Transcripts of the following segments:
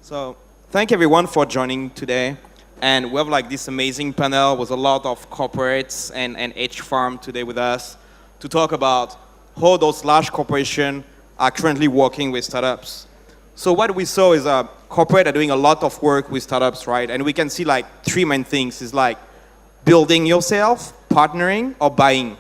So thank everyone for joining today. And we have like this amazing panel with a lot of corporates and H farm today with us to talk about how those large corporations are currently working with startups. So what we saw is corporates are doing a lot of work with startups, right? And we can see like three main things. It's like building yourself, partnering, or buying.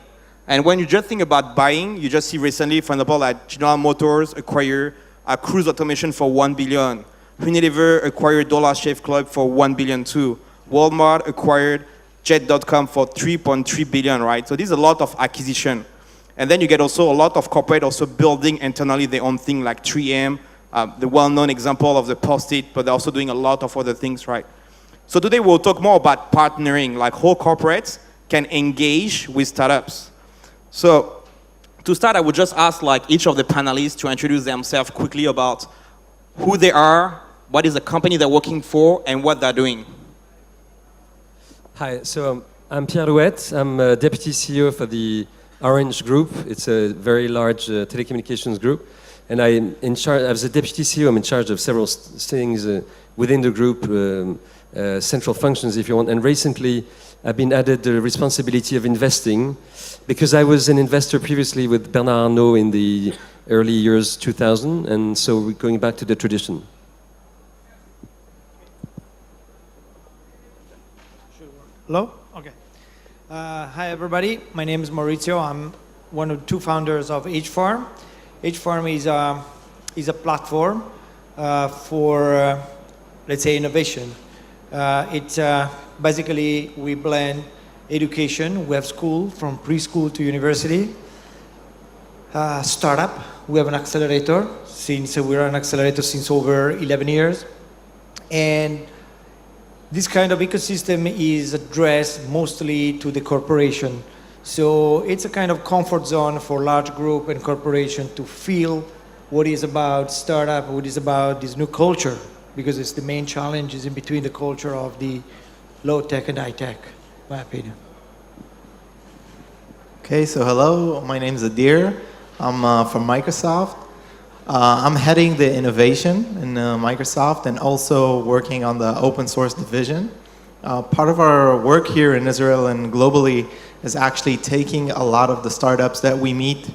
And when you just think about buying, you just see recently, for example, like General Motors acquired a cruise automation for $1 billion. Unilever acquired Dollar Shave Club for $1 billion too. Walmart acquired Jet.com for $3.3 billion, right? So there's a lot of acquisition. And then you get also a lot of corporate also building internally their own thing, like 3M, the well-known example of the Post-it, but they're also doing a lot of other things, right? So today we'll talk more about partnering, like how corporates can engage with startups. So to start, I would just ask like each of the panelists to introduce themselves quickly about who they are, what is the company they're working for, and what they're doing. Hi, so I'm Pierre Louette. I'm Deputy CEO for the Orange Group. It's a very large telecommunications group. And I'm in charge, as a Deputy CEO, I'm in charge of several things within the group, central functions if you want. And recently, I've been added the responsibility of investing because I was an investor previously with Bernard Arnaud in the early years 2000, and so we're going back to the tradition. Hello? Okay. Hi, everybody. My name is Maurizio. I'm one of the two founders of H-Farm. H-Farm is a platform for, let's say, innovation. It's basically, we blend education. We have school from preschool to university. Startup. We have an accelerator. We're an accelerator since over 11 years. And this kind of ecosystem is addressed mostly to the corporation. So it's a kind of comfort zone for large group and corporation to feel what is about startup, what is about this new culture, because it's the main challenge is in between the culture of the low tech and high tech, in my opinion. Okay, so hello, my name is Adir. I'm from Microsoft. I'm heading the innovation in Microsoft and also working on the open source division. Part of our work here in Israel and globally is actually taking a lot of the startups that we meet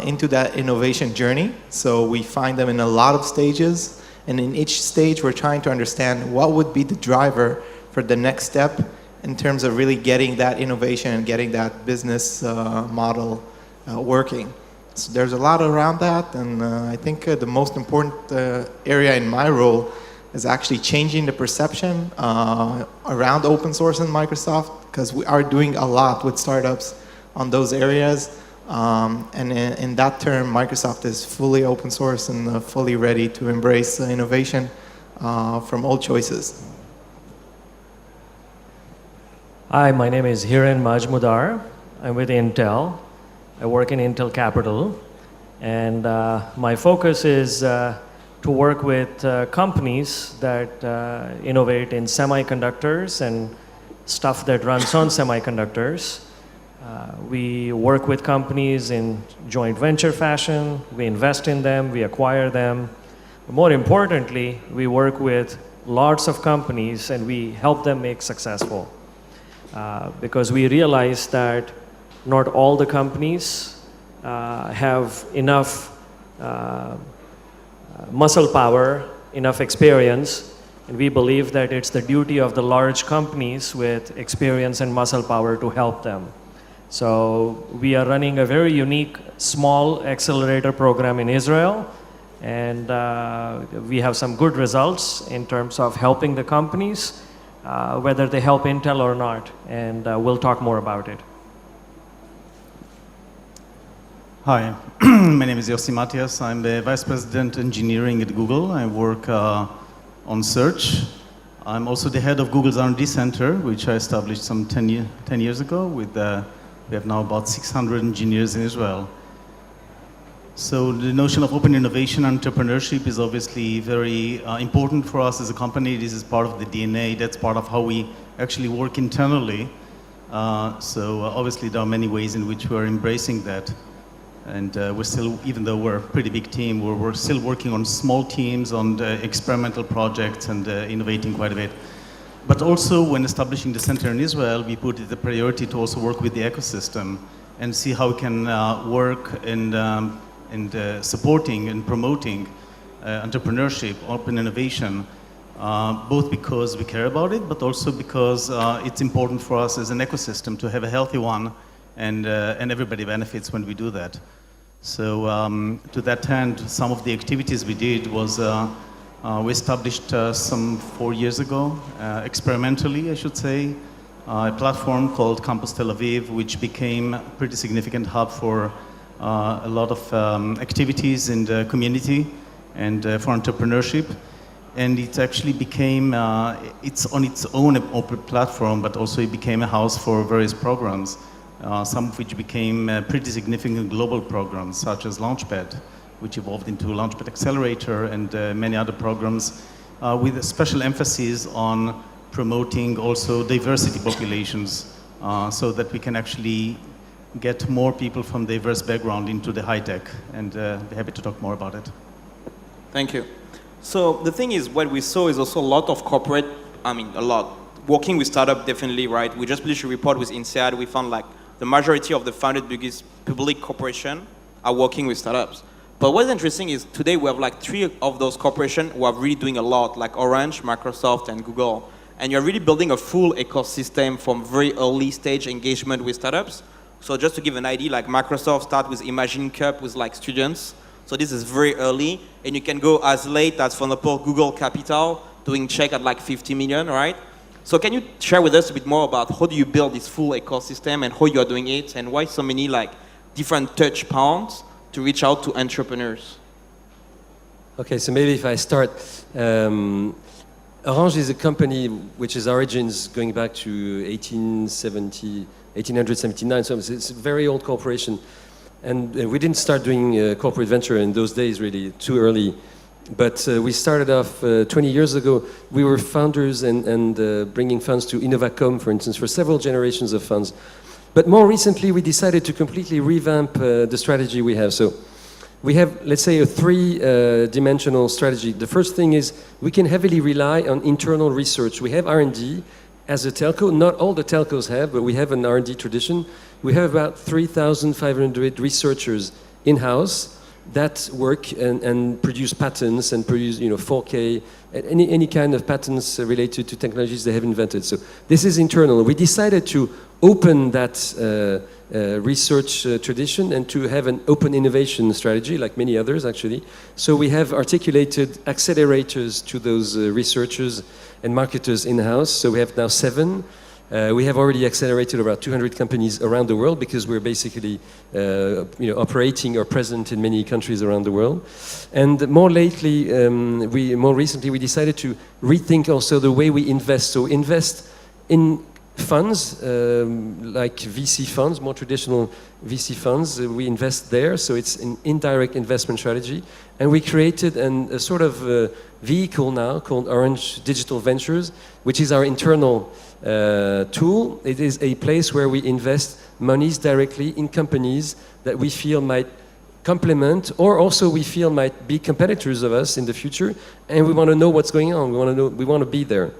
into that innovation journey. So we find them in a lot of stages, and in each stage we're trying to understand what would be the driver for the next step in terms of really getting that innovation and getting that business model working. So there's a lot around that, and I think the most important area in my role is actually changing the perception around open source in Microsoft, because we are doing a lot with startups on those areas. And in that term, Microsoft is fully open source and fully ready to embrace innovation from all choices. Hi, my name is Hiren Majmudar. I'm with Intel. I work in Intel Capital. And my focus is to work with companies that innovate in semiconductors and stuff that runs on semiconductors. We work with companies in joint venture fashion. We invest in them. We acquire them. But more importantly, we work with lots of companies and we help them make successful. Because we realize that not all the companies have enough muscle power, enough experience, and we believe that it's the duty of the large companies with experience and muscle power to help them. So we are running a very unique small accelerator program in Israel, and we have some good results in terms of helping the companies, whether they help Intel or not, and we'll talk more about it. Hi, my name is Yossi Matias. I'm the Vice President Engineering at Google. I work on search. I'm also the head of Google's R&D Center, which I established some 10 years ago. We have now about 600 engineers in Israel. So the notion of open innovation and entrepreneurship is obviously very important for us as a company. This is part of the DNA. That's part of how we actually work internally. So obviously there are many ways in which we are embracing that. And we're still, even though we're a pretty big team, we're still working on small teams, on experimental projects and innovating quite a bit. But also when establishing the center in Israel, we put it the priority to also work with the ecosystem and see how we can work in supporting and promoting entrepreneurship, open innovation, both because we care about it, but also because it's important for us as an ecosystem to have a healthy one, and everybody benefits when we do that. So to that end, some of the activities we did was we established some 4 years ago, experimentally I should say, a platform called Campus Tel Aviv, which became a pretty significant hub for a lot of activities in the community and for entrepreneurship. And it actually became, it's on its own open platform, but also it became a house for various programs, some of which became pretty significant global programs, such as Launchpad, which evolved into Launchpad Accelerator, and many other programs with a special emphasis on promoting also diversity populations, so that we can actually get more people from diverse background into the high tech, and be happy to talk more about it. Thank you. So the thing is, what we saw is also a lot of corporate, a lot. Working with startup, definitely, right? We just published a report with INSEAD. We found like the majority of the founded biggest public corporations are working with startups. But what's interesting is today we have like 3 of those corporations who are really doing a lot, like Orange, Microsoft, and Google. And you're really building a full ecosystem from very early stage engagement with startups. So just to give an idea, like Microsoft start with Imagine Cup with like students. So this is very early, and you can go as late as, for example, Google Capital, doing check at like 50 million, right? So can you share with us a bit more about how do you build this full ecosystem and how you are doing it, and why so many like different touch points to reach out to entrepreneurs? Okay, so maybe if I start, Orange is a company which has origins going back to 1879, so it's a very old corporation. And we didn't start doing corporate venture in those days, really, too early. But we started off 20 years ago. We were founders and bringing funds to Innovacom, for instance, for several generations of funds. But more recently, we decided to completely revamp the strategy we have. So we have, let's say, a 3-dimensional strategy. The first thing is we can heavily rely on internal research. We have R&D as a telco. Not all the telcos have, but we have an R&D tradition. We have about 3,500 researchers in-house that work and produce patents and produce, 4K, any kind of patents related to technologies they have invented. So this is internal. We decided to open that research tradition and to have an open innovation strategy, like many others actually. So we have articulated accelerators to those researchers and marketers in-house. So we have now 7. We have already accelerated about 200 companies around the world because we're basically operating or present in many countries around the world. And more lately, more recently, we decided to rethink also the way we invest. So invest in funds, like VC funds, more traditional VC funds. We invest there, so it's an indirect investment strategy. And we created a sort of vehicle now called Orange Digital Ventures, which is our internal tool. It is a place where we invest monies directly in companies that we feel might complement, or also we feel might be competitors of us in the future, and we want to know what's going on. We want to be there.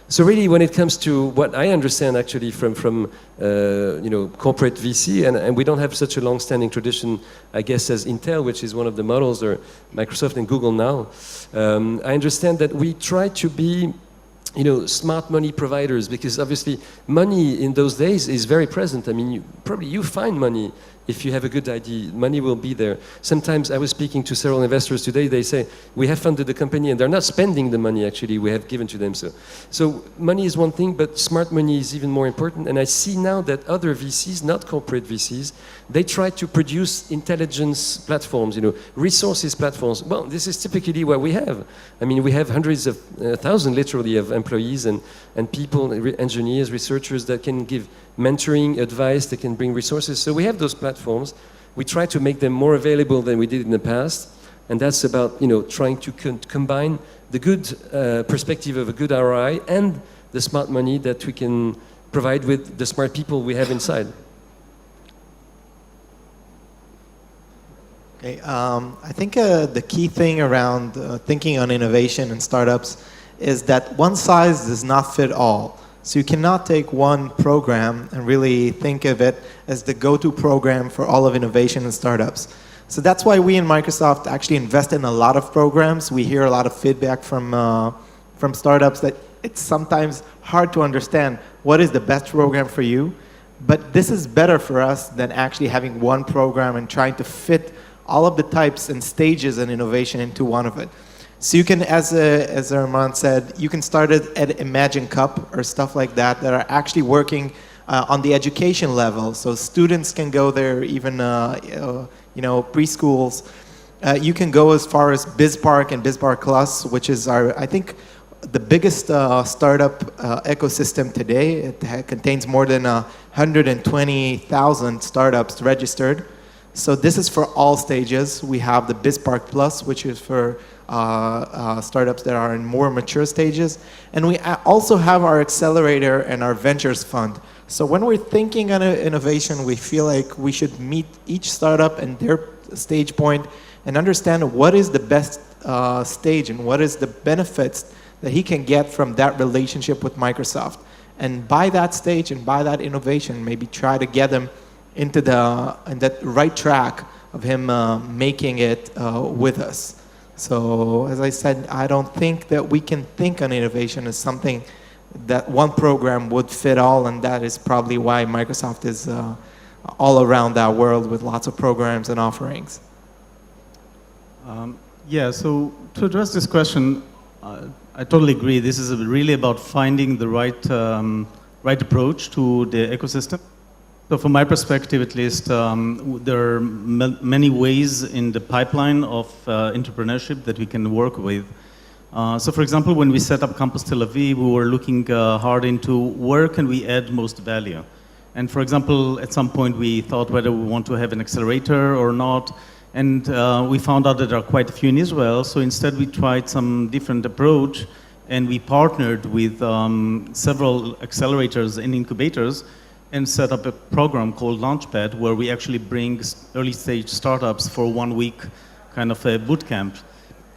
So really, when it comes to what I understand actually from corporate VC, and we don't have such a long-standing tradition, I guess, as Intel, which is one of the models, or Microsoft and Google now. I understand that we try to be smart money providers, because obviously money in those days is very present. I mean, you find money if you have a good idea. Money will be there. Sometimes I was speaking to several investors today. They say, we have funded the company and they're not spending the money actually we have given to them. So money is one thing, but smart money is even more important. And I see now that other VCs, not corporate VCs, they try to produce intelligence platforms, resources platforms. Well, this is typically what we have. I mean, we have hundreds of thousands, literally, of employees and people, engineers, researchers that can give mentoring, advice, they can bring resources. So we have those platforms. We try to make them more available than we did in the past. And that's about, trying to combine the good perspective of a good ROI and the smart money that we can provide with the smart people we have inside. Okay, I think the key thing around thinking on innovation and startups is that one size does not fit all. So you cannot take one program and really think of it as the go-to program for all of innovation and startups. So that's why we in Microsoft actually invest in a lot of programs. We hear a lot of feedback from startups that it's sometimes hard to understand what is the best program for you. But this is better for us than actually having one program and trying to fit all of the types and stages and innovation into one of it. So you can, as Armand said, you can start it at Imagine Cup or stuff like that that are actually working on the education level. So students can go there, even preschools. You can go as far as BizPark and BizPark Plus, which is I think, the biggest startup ecosystem today. It contains more than 120,000 startups registered. So this is for all stages. We have the BizPark Plus, which is for startups that are in more mature stages. And we also have our Accelerator and our Ventures Fund. So when we're thinking on innovation, we feel like we should meet each startup and their stage point and understand what is the best stage and what is the benefits that he can get from that relationship with Microsoft. And by that stage and by that innovation, maybe try to get him into that right track of him making it with us. So as I said, I don't think that we can think on innovation as something that one program would fit all, and that is probably why Microsoft is all around that world with lots of programs and offerings. So to address this question, I totally agree. This is really about finding the right approach to the ecosystem. So from my perspective, at least, there are many ways in the pipeline of entrepreneurship that we can work with. So for example, when we set up Campus Tel Aviv, we were looking hard into where can we add most value. And for example, at some point we thought whether we want to have an accelerator or not. And we found out that there are quite a few in Israel. So instead we tried some different approach, and we partnered with several accelerators and incubators and set up a program called Launchpad, where we actually bring early stage startups for 1 week kind of a boot camp.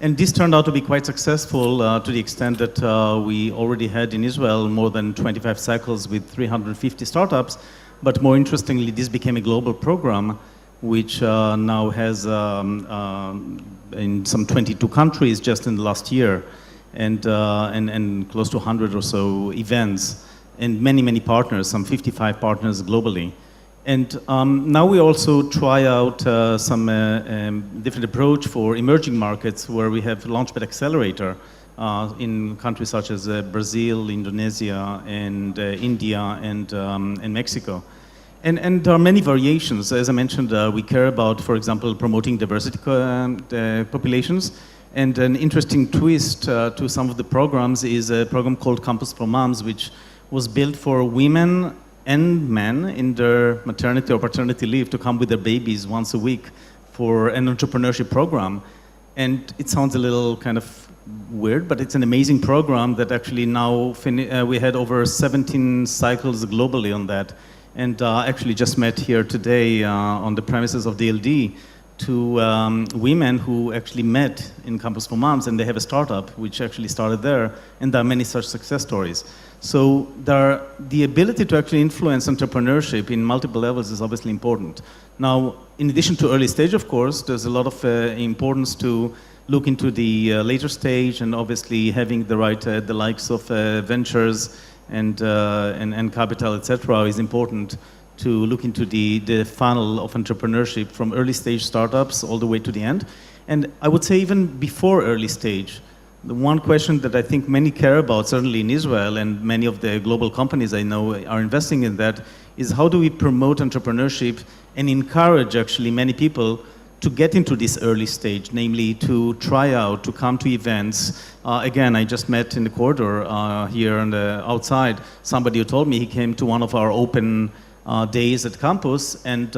And this turned out to be quite successful to the extent that we already had in Israel more than 25 cycles with 350 startups. But more interestingly, this became a global program, which now has in some 22 countries just in the last year, and close to 100 or so events, and many partners, some 55 partners globally. And now we also try out some different approach for emerging markets, where we have Launchpad Accelerator in countries such as Brazil, Indonesia, and India, and Mexico. And there are many variations. As I mentioned, we care about, for example, promoting diversity populations. And an interesting twist to some of the programs is a program called Campus for Moms, which was built for women and men in their maternity or paternity leave to come with their babies once a week for an entrepreneurship program. And it sounds a little kind of weird, but it's an amazing program that actually now we had over 17 cycles globally on that. And actually just met here today on the premises of DLD two women who actually met in Campus for Moms, and they have a startup which actually started there, and there are many such success stories. So the ability to actually influence entrepreneurship in multiple levels is obviously important. Now, in addition to early stage, of course, there's a lot of importance to look into the later stage, and obviously having the right, the likes of ventures and capital, etc., is important to look into the funnel of entrepreneurship from early stage startups all the way to the end. And I would say even before early stage, the one question that I think many care about, certainly in Israel, and many of the global companies I know are investing in that, is how do we promote entrepreneurship and encourage actually many people to get into this early stage, namely to try out, to come to events. Again, I just met in the corridor here on the outside somebody who told me he came to one of our open days at campus, and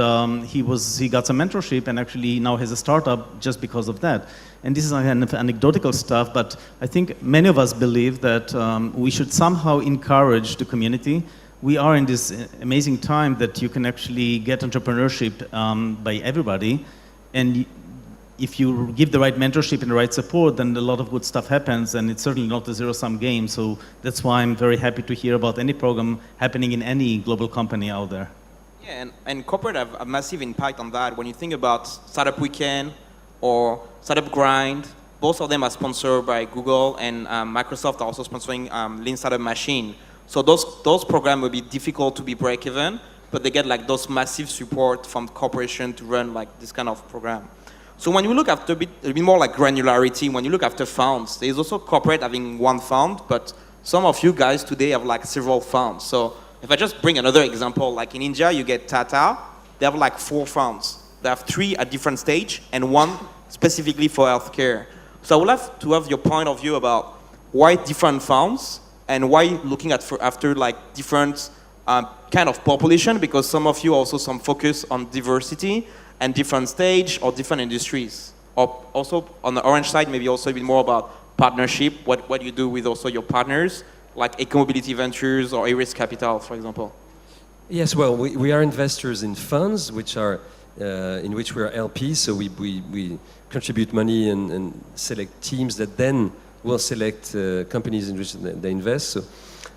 he got some mentorship, and actually now has a startup just because of that. And this is kind of anecdotal stuff, but I think many of us believe that we should somehow encourage the community. We are in this amazing time that you can actually get entrepreneurship by everybody, and if you give the right mentorship and the right support, then a lot of good stuff happens, and it's certainly not a zero-sum game. So that's why I'm very happy to hear about any program happening in any global company out there. Yeah, and corporate have a massive impact on that. When you think about Startup Weekend or Startup Grind, both of them are sponsored by Google, and Microsoft are also sponsoring Lean Startup Machine. So those programs will be difficult to be break-even, but they get like those massive support from corporation to run like this kind of program. So when you look after a bit more like granularity, when you look after funds, there's also corporate having one fund, but some of you guys today have like several funds. So if I just bring another example, like in India, you get Tata, they have like 4 funds. They have 3 at different stage and 1 specifically for healthcare. So I would love to have your point of view about why different funds and why looking after like different kind of population, because some of you also some focus on diversity and different stage or different industries. Or also on the orange side, maybe also a bit more about partnership, what you do with also your partners, like Eco-Mobility Ventures or A-Risk Capital, for example. Yes, well, we are investors in funds which are in which we are LPs, so we contribute money and select teams that then will select companies in which they invest. So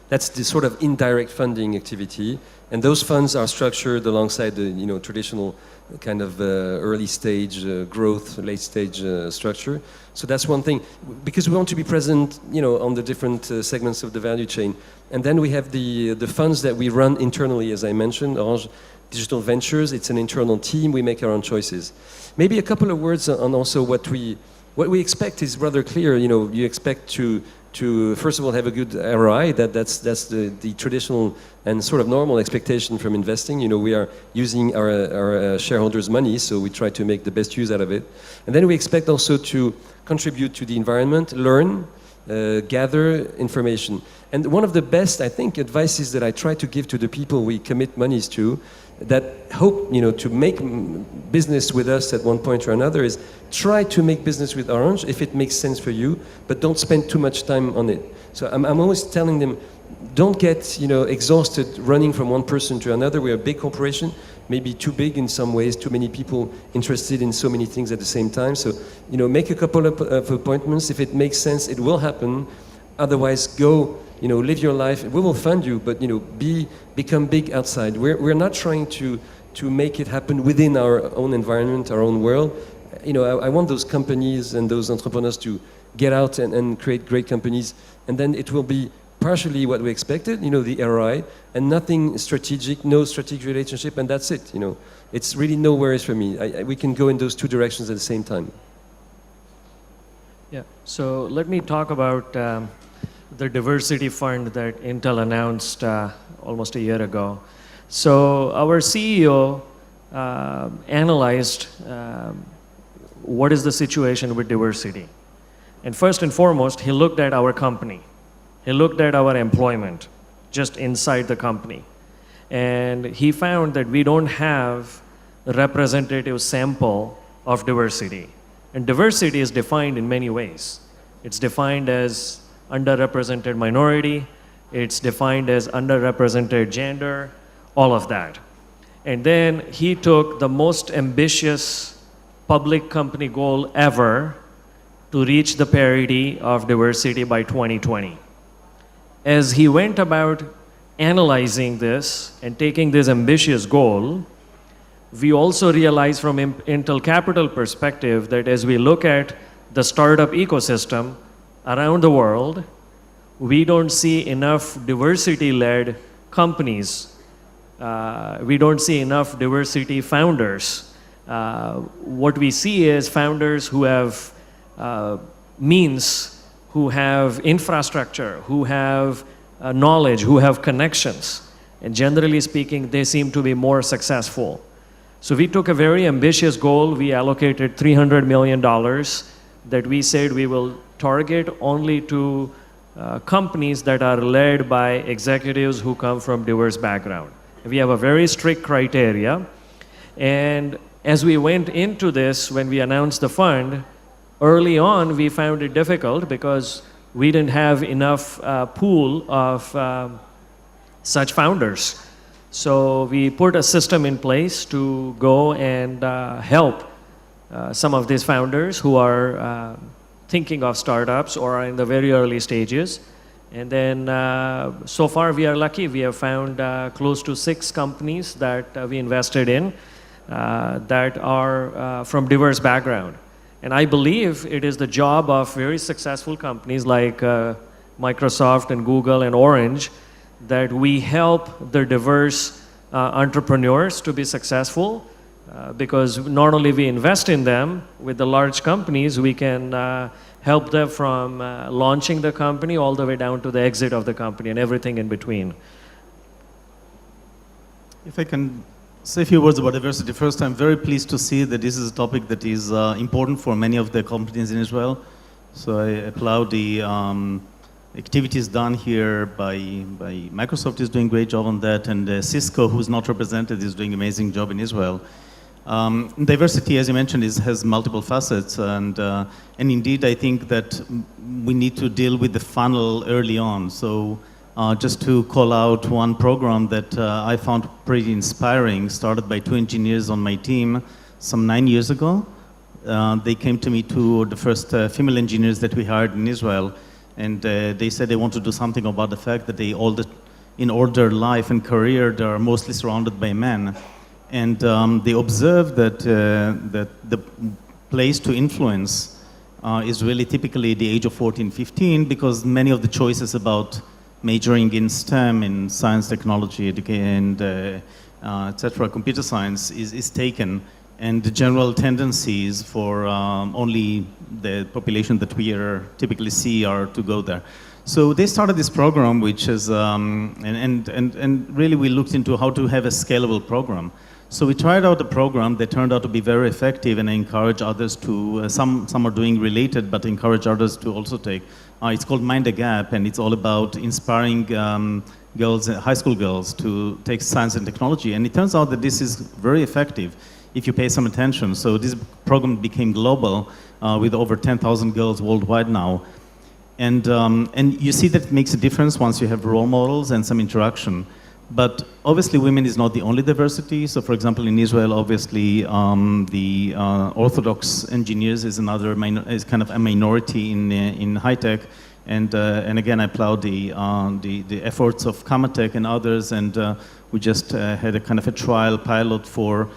that's the sort of indirect funding activity, and those funds are structured alongside the traditional kind of early stage growth, late stage structure. So that's one thing, because we want to be present, on the different segments of the value chain. And then we have the funds that we run internally, as I mentioned, Orange Digital Ventures. It's an internal team. We make our own choices. Maybe a couple of words on also what we expect is rather clear. You expect to first of all have a good ROI. That's the traditional and sort of normal expectation from investing. We are using our shareholders' money, so we try to make the best use out of it. And then we expect also to contribute to the environment, learn, gather information. And one of the best, I think, advices that I try to give to the people we commit monies to, that hope, to make business with us at one point or another, is try to make business with Orange if it makes sense for you, but don't spend too much time on it. So I'm always telling them, don't get, exhausted running from one person to another. We're a big corporation, maybe too big in some ways, too many people interested in so many things at the same time. So, make a couple of appointments. If it makes sense, it will happen. Otherwise, go, live your life. We will fund you, but, become big outside. We're not trying to make it happen within our own environment, our own world. I want those companies and those entrepreneurs to get out and create great companies, and then it will be partially what we expected, the ROI, and nothing strategic, no strategic relationship, and that's it. It's really no worries for me. We can go in those 2 directions at the same time. Yeah, so let me talk about the diversity fund that Intel announced almost a year ago. So our CEO analyzed what is the situation with diversity. And first and foremost, he looked at our company. He looked at our employment just inside the company. And he found that we don't have a representative sample of diversity. And diversity is defined in many ways. It's defined as underrepresented minority, it's defined as underrepresented gender, all of that. And then he took the most ambitious public company goal ever to reach the parity of diversity by 2020. As he went about analyzing this and taking this ambitious goal, we also realized from Intel Capital perspective that as we look at the startup ecosystem around the world, we don't see enough diversity-led companies. We don't see enough diversity founders. What we see is founders who have means, who have infrastructure, who have knowledge, who have connections. And generally speaking, they seem to be more successful. So we took a very ambitious goal. We allocated $300 million that we said we will target only to companies that are led by executives who come from diverse background. We have a very strict criteria. And as we went into this, when we announced the fund, early on we found it difficult because we didn't have enough pool of such founders. So we put a system in place to go and help some of these founders who are thinking of startups or are in the very early stages. And then so far we are lucky. We have found close to 6 companies that we invested in that are from diverse background. And I believe it is the job of very successful companies like Microsoft and Google and Orange that we help the diverse entrepreneurs to be successful because not only we invest in them, with the large companies, we can help them from launching the company all the way down to the exit of the company and everything in between. If I can say a few words about diversity. First, I'm very pleased to see that this is a topic that is important for many of the companies in Israel. So I applaud the activities done here by Microsoft is doing a great job on that, and Cisco, who's not represented, is doing an amazing job in Israel. Diversity, as you mentioned, has multiple facets, and indeed, I think that we need to deal with the funnel early on. So just to call out one program that I found pretty inspiring, started by 2 engineers on my team some 9 years ago. They came to me, the first female engineers that we hired in Israel, and they said they want to do something about the fact that in all their life and career, they are mostly surrounded by men. And they observed that the place to influence is really typically the age of 14, 15, because many of the choices about majoring in STEM, in science, technology, and etc., computer science is taken, and the general tendencies for only the population that we typically see are to go there. So they started this program, which is, and really we looked into how to have a scalable program. So we tried out the program. They turned out to be very effective, and I encourage others to, some are doing related, but encourage others to also take. It's called Mind the Gap, and it's all about inspiring girls, high school girls, to take science and technology. And it turns out that this is very effective if you pay some attention. So this program became global with over 10,000 girls worldwide now. And you see that it makes a difference once you have role models and some interaction. But obviously, women is not the only diversity. So, for example, in Israel, obviously, the Orthodox engineers is is kind of a minority in high tech. And again, I applaud the efforts of Kamatech and others. And we just had a kind of a trial pilot for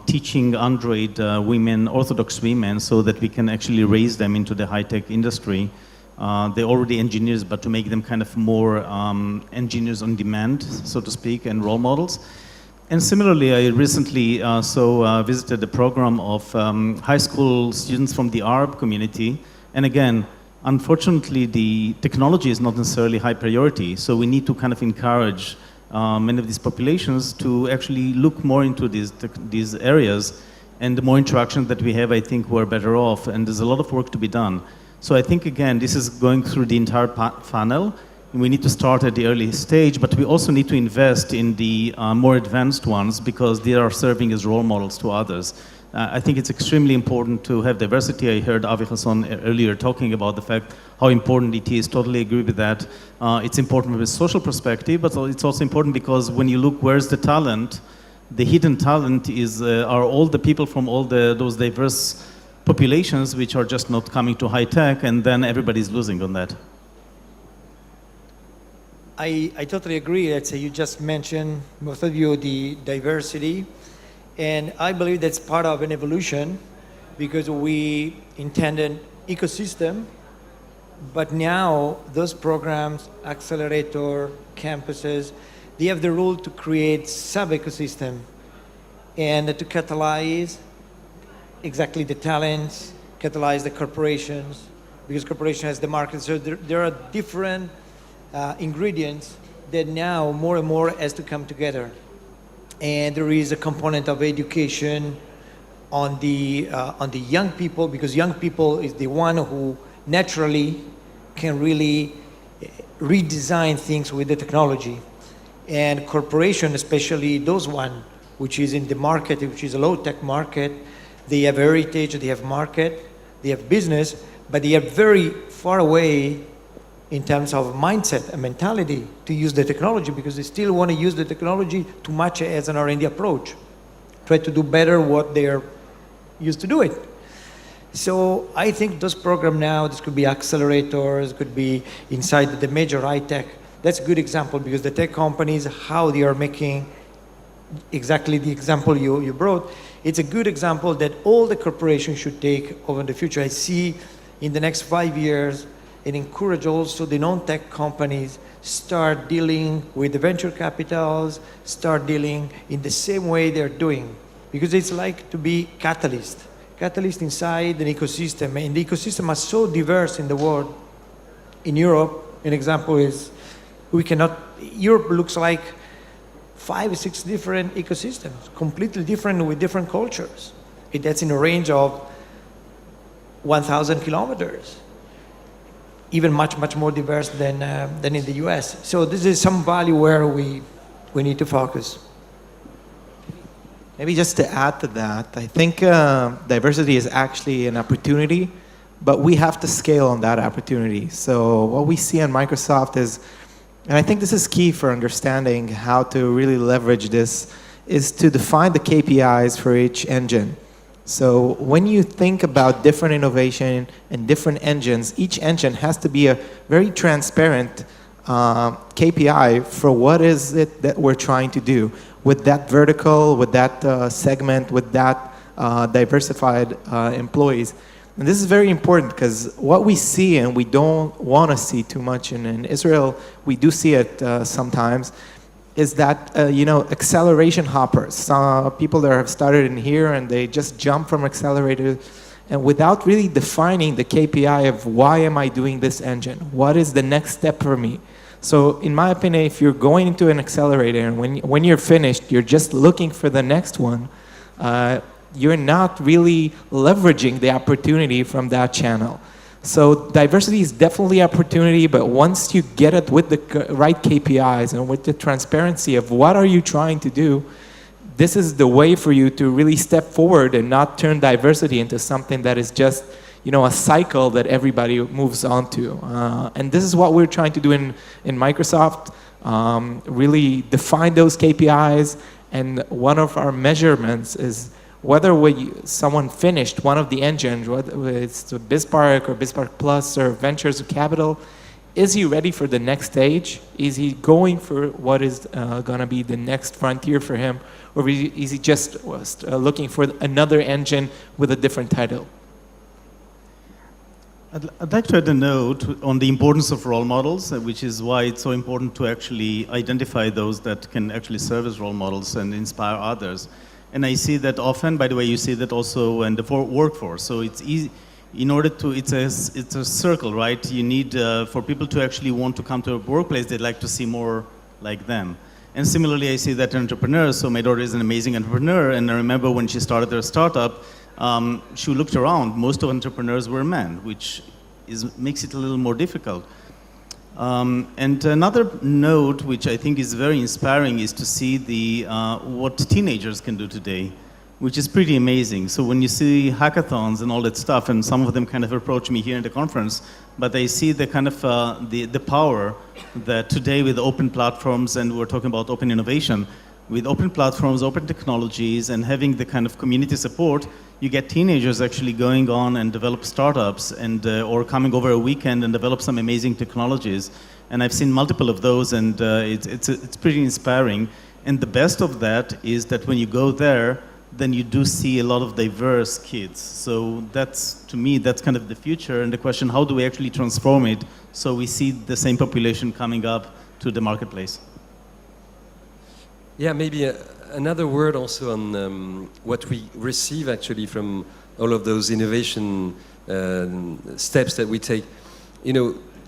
teaching Android women, Orthodox women, so that we can actually raise them into the high tech industry. They're already engineers, but to make them kind of more engineers on demand, so to speak, and role models. And similarly, I recently visited the program of high school students from the Arab community. And again, unfortunately, the technology is not necessarily high priority. So we need to kind of encourage many of these populations to actually look more into these areas. And the more interaction that we have, I think we're better off. And there's a lot of work to be done. So I think, again, this is going through the entire funnel. We need to start at the early stage, but we also need to invest in the more advanced ones because they are serving as role models to others. I think it's extremely important to have diversity. I heard Avi Hassan earlier talking about the fact how important it is. Totally agree with that. It's important from a social perspective, but it's also important because when you look where's the talent, the hidden talent are all the people from all those diverse populations which are just not coming to high tech, and then everybody's losing on that. I totally agree. Let's say you just mentioned, both of you, the diversity, and I believe that's part of an evolution because we intended ecosystem, but now those programs, Accelerator, campuses, they have the role to create sub-ecosystem and to catalyze exactly the talents, catalyze the corporations, because corporation has the market. So there are different ingredients that now more and more has to come together. And there is a component of education on the young people, because young people is the one who naturally can really redesign things with the technology. And corporation, especially those one which is in the market, which is a low-tech market, they have heritage, they have market, they have business, but they are very far away in terms of mindset and mentality to use the technology because they still want to use the technology too much as an R&D approach. Try to do better what they're used to do it. So I think those programs now, this could be accelerators, could be inside the major high tech. That's a good example because the tech companies, how they are making exactly the example you brought, it's a good example that all the corporations should take over the future. I see in the next 5 years and encourage also the non-tech companies start dealing with the venture capitals, start dealing in the same way they're doing. Because it's like to be catalyst inside an ecosystem. And the ecosystem is so diverse in the world. In Europe, an example is Europe looks like 5 or 6 different ecosystems, completely different with different cultures. That's in a range of 1,000 kilometers. Even much more diverse than in the US. So this is some value where we need to focus. Maybe just to add to that, I think diversity is actually an opportunity, but we have to scale on that opportunity. So what we see on Microsoft is, and I think this is key for understanding how to really leverage this, is to define the KPIs for each engine. So when you think about different innovation and different engines, each engine has to be a very transparent KPI for what is it that we're trying to do with that vertical, with that segment, with that diversified employees. And this is very important because what we see, and we don't want to see too much in Israel, we do see it sometimes, is that, acceleration hoppers. People that have started in here and they just jump from accelerator and without really defining the KPI of why am I doing this engine? What is the next step for me? So in my opinion, if you're going into an accelerator and when you're finished, you're just looking for the next one, you're not really leveraging the opportunity from that channel. So diversity is definitely opportunity, but once you get it with the right KPIs and with the transparency of what are you trying to do, this is the way for you to really step forward and not turn diversity into something that is just, a cycle that everybody moves on to. And this is what we're trying to do in Microsoft, really define those KPIs. And one of our measurements is whether someone finished one of the engines, whether it's the BizSpark or BizSpark Plus or Ventures or Capital, is he ready for the next stage? Is he going for what is going to be the next frontier for him? Or is he just looking for another engine with a different title? I'd like to add a note on the importance of role models, which is why it's so important to actually identify those that can actually serve as role models and inspire others. And I see that often, by the way, you see that also in the workforce. So it's easy, it's a circle, right? You need, for people to actually want to come to a workplace, they'd like to see more like them. And similarly, I see that entrepreneurs, so my daughter is an amazing entrepreneur, and I remember when she started her startup, she looked around, most of entrepreneurs were men, which makes it a little more difficult. And another note, which I think is very inspiring, is to see what teenagers can do today, which is pretty amazing. So when you see hackathons and all that stuff, and some of them kind of approach me here in the conference, but I see the kind of the power that today with open platforms, and we're talking about open innovation, with open platforms, open technologies, and having the kind of community support, you get teenagers actually going on and develop startups and or coming over a weekend and develop some amazing technologies. And I've seen multiple of those, and it's pretty inspiring. And the best of that is that when you go there, then you do see a lot of diverse kids. So that's, to me, that's kind of the future. And the question, how do we actually transform it so we see the same population coming up to the marketplace? Yeah, maybe another word also on what we receive actually from all of those innovation steps that we take.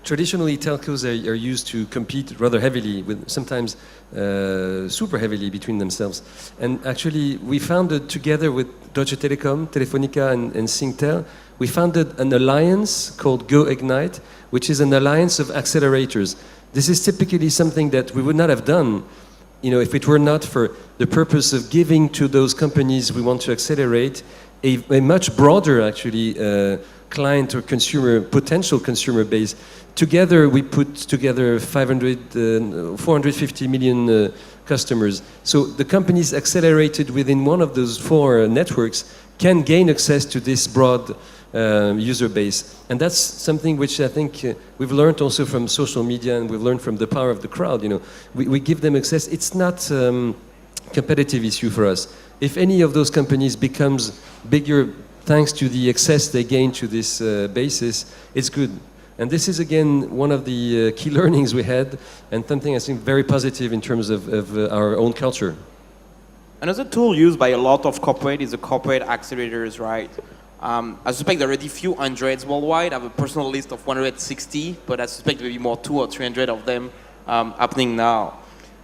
Traditionally telcos are used to compete rather heavily, with sometimes super heavily between themselves. And actually, we founded together with Deutsche Telekom, Telefonica, and Singtel, we founded an alliance called Go Ignite, which is an alliance of accelerators. This is typically something that we would not have done if it were not for the purpose of giving to those companies we want to accelerate a much broader, actually, client or potential consumer base. Together, we put together 450 million customers. So the companies accelerated within one of those 4 networks can gain access to this broad user base. And that's something which I think we've learned also from social media, and we've learned from the power of the crowd. We give them access. It's not competitive issue for us. If any of those companies becomes bigger thanks to the access they gain to this basis, it's good. And this is, again, one of the key learnings we had, and something I think very positive in terms of our own culture. Another tool used by a lot of corporate is the corporate accelerators, right? I suspect there are already a few hundreds worldwide. I have a personal list of 160, but I suspect there will be more 200 or 300 of them happening now.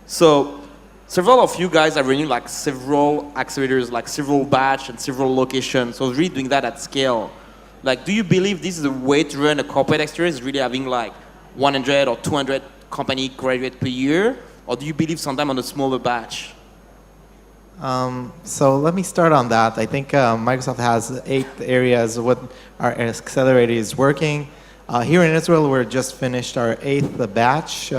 So several of you guys are running like several accelerators, like several batch and several locations. So really doing that at scale. Like, do you believe this is a way to run a corporate accelerator, is really having like 100 or 200 company graduate per year? Or do you believe sometime on a smaller batch? So let me start on that. I think Microsoft has 8 areas what our accelerator is working. Here in Israel, we're just finished our 8th batch.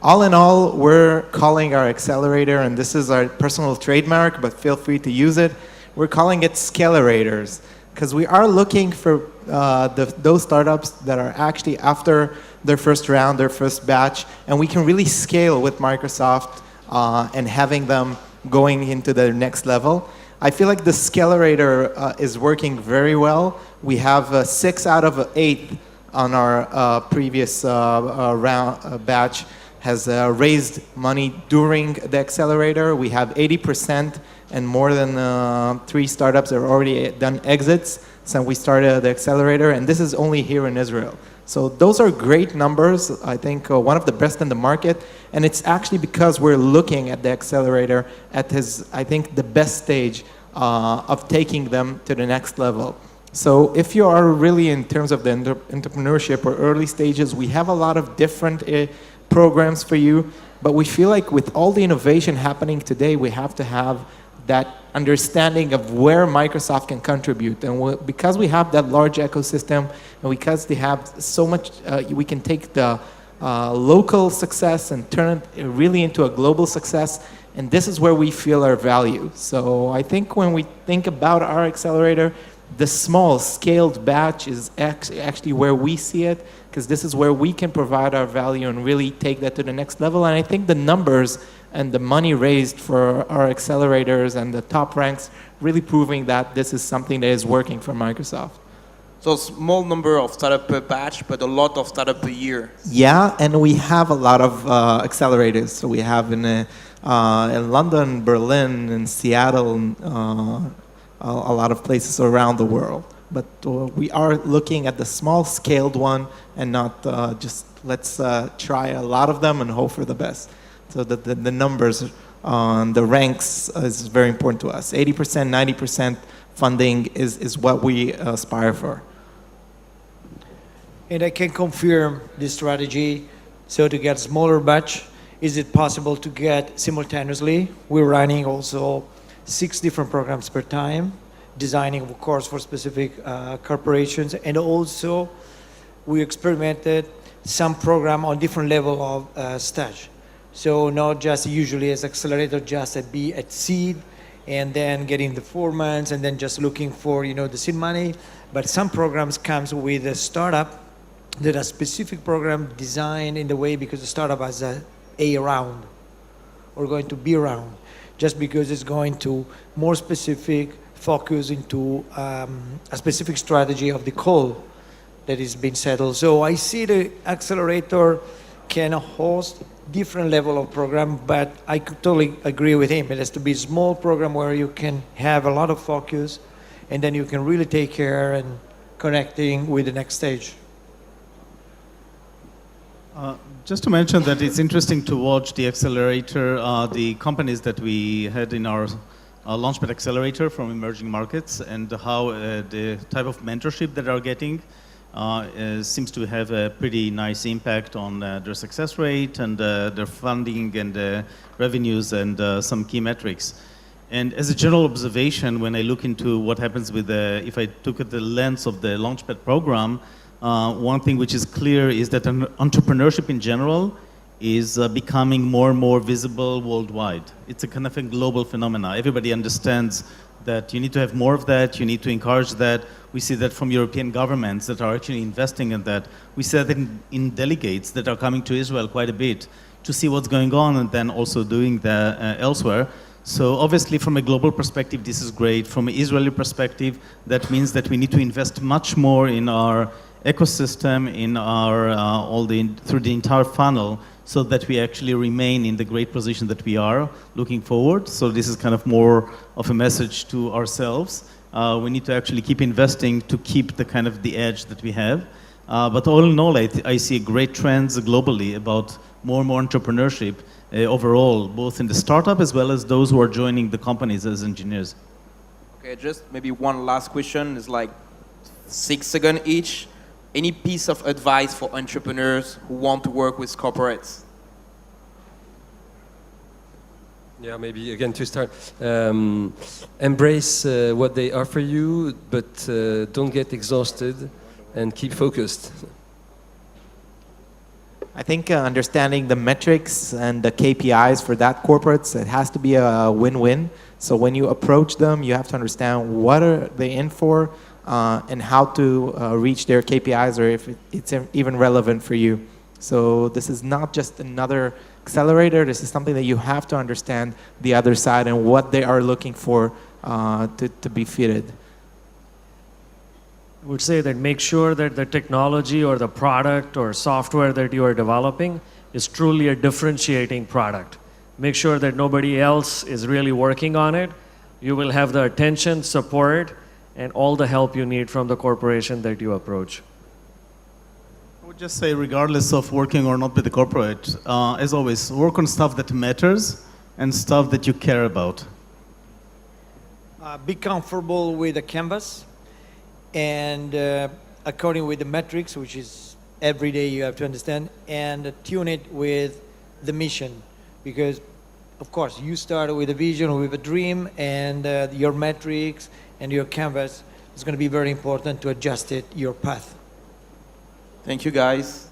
All in all, we're calling our accelerator, and this is our personal trademark, but feel free to use it. We're calling it Accelerators, because we are looking for those startups that are actually after their first round, their first batch, and we can really scale with Microsoft and having them going into the next level. I feel like the Accelerator is working very well. We have 6 out of 8 on our previous batch has raised money during the Accelerator. We have 80% and more than 3 startups that have already done exits since we started the Accelerator, and this is only here in Israel. So those are great numbers. I think one of the best in the market, and it's actually because we're looking at the Accelerator at his, I think, the best stage of taking them to the next level. So if you are really in terms of the entrepreneurship or early stages, we have a lot of different programs for you, but we feel like with all the innovation happening today, we have to have that understanding of where Microsoft can contribute. And because we have that large ecosystem, and because they have so much, we can take the local success and turn it really into a global success. And this is where we feel our value. So I think when we think about our accelerator, the small scaled batch is actually where we see it, because this is where we can provide our value and really take that to the next level. And I think the numbers and the money raised for our accelerators and the top ranks really proving that this is something that is working for Microsoft. So small number of startup per batch, but a lot of startup per year. Yeah, and we have a lot of accelerators. So we have in London, Berlin, and Seattle, a lot of places around the world. But we are looking at the small scaled one and not just let's try a lot of them and hope for the best. So the numbers on the ranks is very important to us. 80%, 90% funding is what we aspire for. And I can confirm this strategy. So to get smaller batch, is it possible to get simultaneously? We're running also 6 different programs per time, designing, of course, for specific corporations. And also, we experimented some program on different level of stage. So not just usually as accelerator, just be at seed, and then getting the 4 months, and then just looking for the seed money. But some programs comes with a startup that a specific program designed in the way because the startup has a round or going to be round, just because it's going to more specific focus into a specific strategy of the call that is being settled. So I see the accelerator can host different level of program, but I could totally agree with him. It has to be a small program where you can have a lot of focus, and then you can really take care and connecting with the next stage. Just to mention that it's interesting to watch the accelerator, the companies that we had in our Launchpad Accelerator from emerging markets, and how the type of mentorship that are getting seems to have a pretty nice impact on their success rate and their funding and revenues and some key metrics. And as a general observation, when I look into what happens with if I took at the lens of the Launchpad program, one thing which is clear is that entrepreneurship in general is becoming more and more visible worldwide. It's a kind of a global phenomena. Everybody understands that you need to have more of that, you need to encourage that. We see that from European governments that are actually investing in that. We see that in delegates that are coming to Israel quite a bit to see what's going on and then also doing that elsewhere. So obviously from a global perspective, this is great. From an Israeli perspective, that means that we need to invest much more in our ecosystem, in our through the entire funnel, so that we actually remain in the great position that we are looking forward. So this is kind of more of a message to ourselves. We need to actually keep investing to keep the kind of the edge that we have. But all in all, I see great trends globally about more and more entrepreneurship overall, both in the startup as well as those who are joining the companies as engineers. Okay, just maybe one last question. It's like 6 seconds each. Any piece of advice for entrepreneurs who want to work with corporates? Yeah, maybe again to start, embrace what they offer you, but don't get exhausted and keep focused. I think understanding the metrics and the KPIs for that corporates, it has to be a win-win. So when you approach them, you have to understand what are they in for and how to reach their KPIs, or if it's even relevant for you. So this is not just another accelerator. This is something that you have to understand the other side and what they are looking for to be fitted. I would say that make sure that the technology or the product or software that you are developing is truly a differentiating product. Make sure that nobody else is really working on it. You will have the attention, support, and all the help you need from the corporation that you approach. I would just say, regardless of working or not with the corporate, as always, work on stuff that matters and stuff that you care about. Be comfortable with the canvas and according with the metrics, which is every day you have to understand, and tune it with the mission. Because, of course, you start with a vision, with a dream, and your metrics and your canvas is going to be very important to adjust it, your path. Thank you, guys.